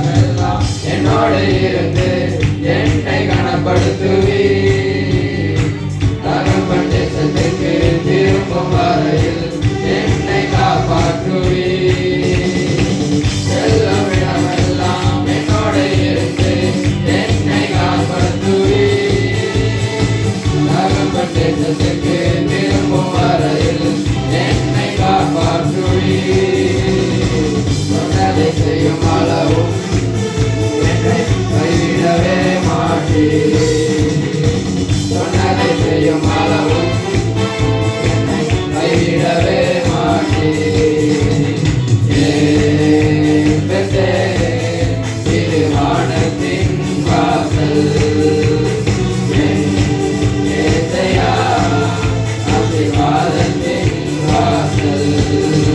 காலமெல்லாம் என்னோடு இருந்து என்னை கனப்படுத்துவி. தகப்பன் தேசத்துக்கு திரும்பும் வரையில் என்னை காப்பாற்றுவி. செல்லும் இடமெல்லாம் என்னோடு இருந்து என்னை காப்பாற்றுவி. தகப்பன் தேசத்துக்கு திரும்பும் வரையில் என்னை காப்பாற்றுவி. சொன்னதை செய்யும் அளவும் என்னை கைவிடவே மாட்டீர். சொன்னதை செய்யும் அளவும் என்னை கைவிடவே மாட்டீர். இது வானத்தின் வாசல். ஆசீர்வாதத்தின் வாசல்.